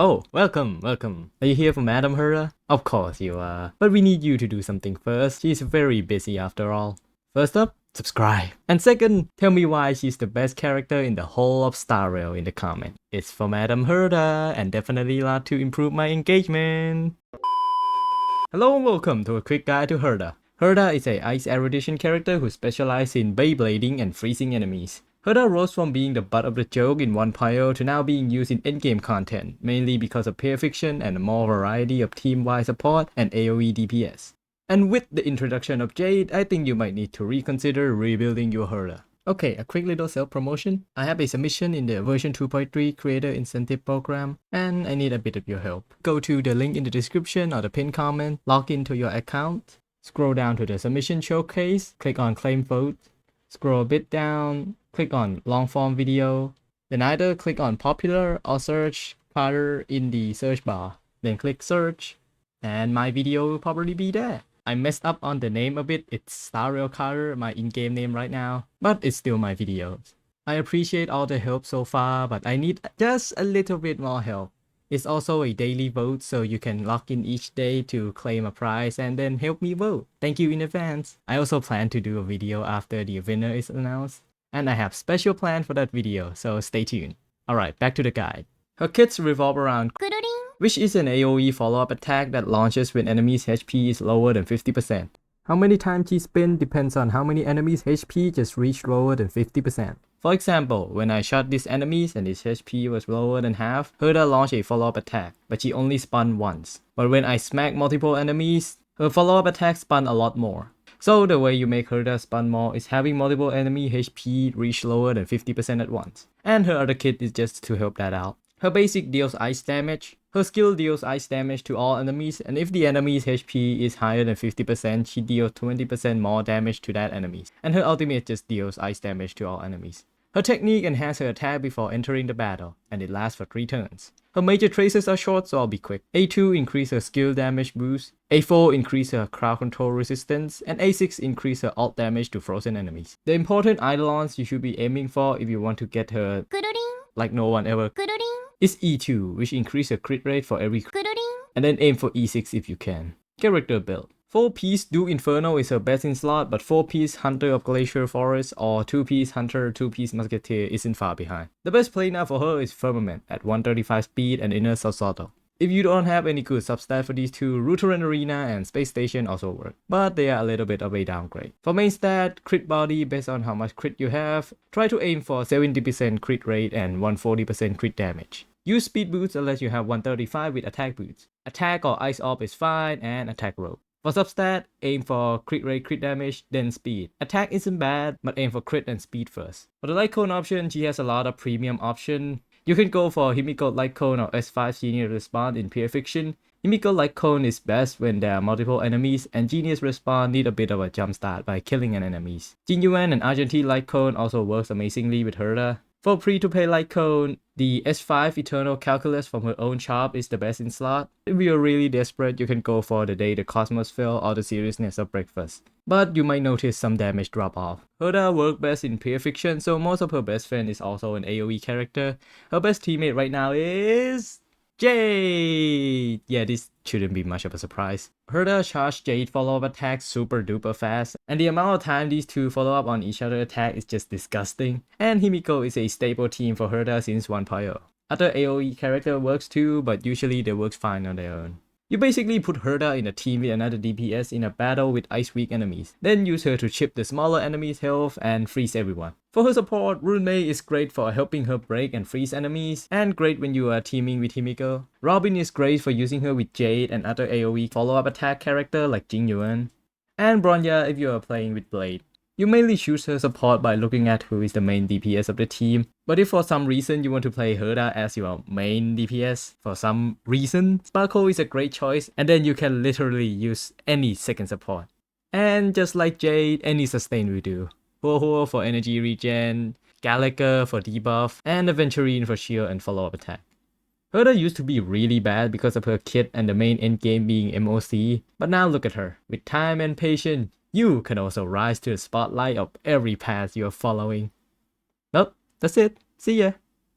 Oh, welcome. Are you here for Madam Herta? Of course you are. But we need you to do something first. She's very busy after all. First up, subscribe. And second, tell me why she's the best character in the whole of StarRail in the comment. It's for Madam Herta and definitely a lot to improve my engagement. Hello and welcome to a quick guide to Herta. Herta is a Ice Erudition character who specializes in Beyblading and freezing enemies. Herta rose from being the butt of the joke in 1.0 to now being used in endgame content, mainly because of pair fiction and a more variety of team-wide support and AoE DPS. And with the introduction of Jade, I think you might need to reconsider rebuilding your Herta. Okay, a quick little self-promotion. I have a submission in the version 2.3 creator incentive program, and I need a bit of your help. Go to the link in the description or the pinned comment, log into your account, scroll down to the submission showcase, click on claim vote, scroll a bit down, click on long form video, then either click on popular or search Carter in the search bar, then click search, and my video will probably be there. I messed up on the name a bit. It's StarRail Carter, my in-game name right now, but it's still my videos. I appreciate all the help so far, but I need just a little bit more help. It's also a daily vote, so you can log in each day to claim a prize and then help me vote. Thank you in advance. I also plan to do a video after the winner is announced, and I have special plan for that video, so stay tuned. Alright, back to the guide. Her kits revolve around KURU, which is an AoE follow-up attack that launches when enemies' HP is lower than 50%. How many times she spins depends on how many enemies' HP just reached lower than 50%. For example, when I shot these enemies and his HP was lower than half, Herta launched a follow-up attack, but she only spun once. But when I smack multiple enemies, her follow-up attack spun a lot more. So the way you make Herta spun more is having multiple enemy HP reach lower than 50% at once. And her other kit is just to help that out. Her basic deals ice damage. Her skill deals ice damage to all enemies, and if the enemy's HP is higher than 50%, she deals 20% more damage to that enemy. And her ultimate just deals ice damage to all enemies. Her technique enhances her attack before entering the battle, and it lasts for 3 turns. Her major traces are short, so I'll be quick. A2 increases her skill damage boost, A4 increases her crowd control resistance, and A6 increases her ult damage to frozen enemies. The important Eidolons you should be aiming for if you want to get her like no one ever is E2, which increases her crit rate for every and then aim for E6 if you can. Character build. 4-piece Do Inferno is her best in slot, but 4-piece Hunter of Glacier Forest or 2-piece Hunter, 2-piece Musketeer isn't far behind. The best play now for her is Firmament at 135 speed and Inner Salsato. If you don't have any good substat for these two, Ruteran Arena and Space Station also work, but they are a little bit of a downgrade. For main stat, crit body based on how much crit you have, try to aim for 70% crit rate and 140% crit damage. Use speed boots unless you have 135 with attack boots. Attack or ice orb is fine, and attack rope. For substat, aim for crit rate, crit damage, then speed. Attack isn't bad, but aim for crit and speed first. For the light cone option, she has a lot of premium options. You can go for Himiko Light Cone or S5 Senior Respawn in Pure Fiction. Himiko Light Cone is best when there are multiple enemies, and Genius Respawn need a bit of a jumpstart by killing an enemies. Jinyuan and Argentine Light Cone also works amazingly with Herta. For free-to-play Light Cone, the S5 Eternal Calculus from her own shop is the best in slot. If you're really desperate, you can go for The Day the Cosmos Fell or The Seriousness of Breakfast. But you might notice some damage drop off. Herta works best in Pure Fiction, so most of her best friend is also an AoE character. Her best teammate right now is Jade! Yeah, this shouldn't be much of a surprise. Herta charged Jade follow-up attacks super duper fast, and the amount of time these two follow up on each other attack is just disgusting. And Himiko is a stable team for Herta since 1.0. Other AoE character works too, but usually they work fine on their own. You basically put Herta in a team with another DPS in a battle with ice weak enemies, then use her to chip the smaller enemies' health and freeze everyone. For her support, Runmei is great for helping her break and freeze enemies, and great when you are teaming with Himiko. Robin is great for using her with Jade and other AoE follow-up attack character like Jingyuan. And Bronya if you are playing with Blade. You mainly choose her support by looking at who is the main DPS of the team, but if for some reason you want to play Herta as your main DPS for some reason, Sparkle is a great choice, and then you can literally use any second support. And just like Jade, any sustain will do. Ho for energy regen, Gallagher for debuff, and Aventurine for shield and follow-up attack. Herta used to be really bad because of her kit and the main endgame being MOC, but now look at her. With time and patience, you can also rise to the spotlight of every path you're following. Nope, that's it. See ya.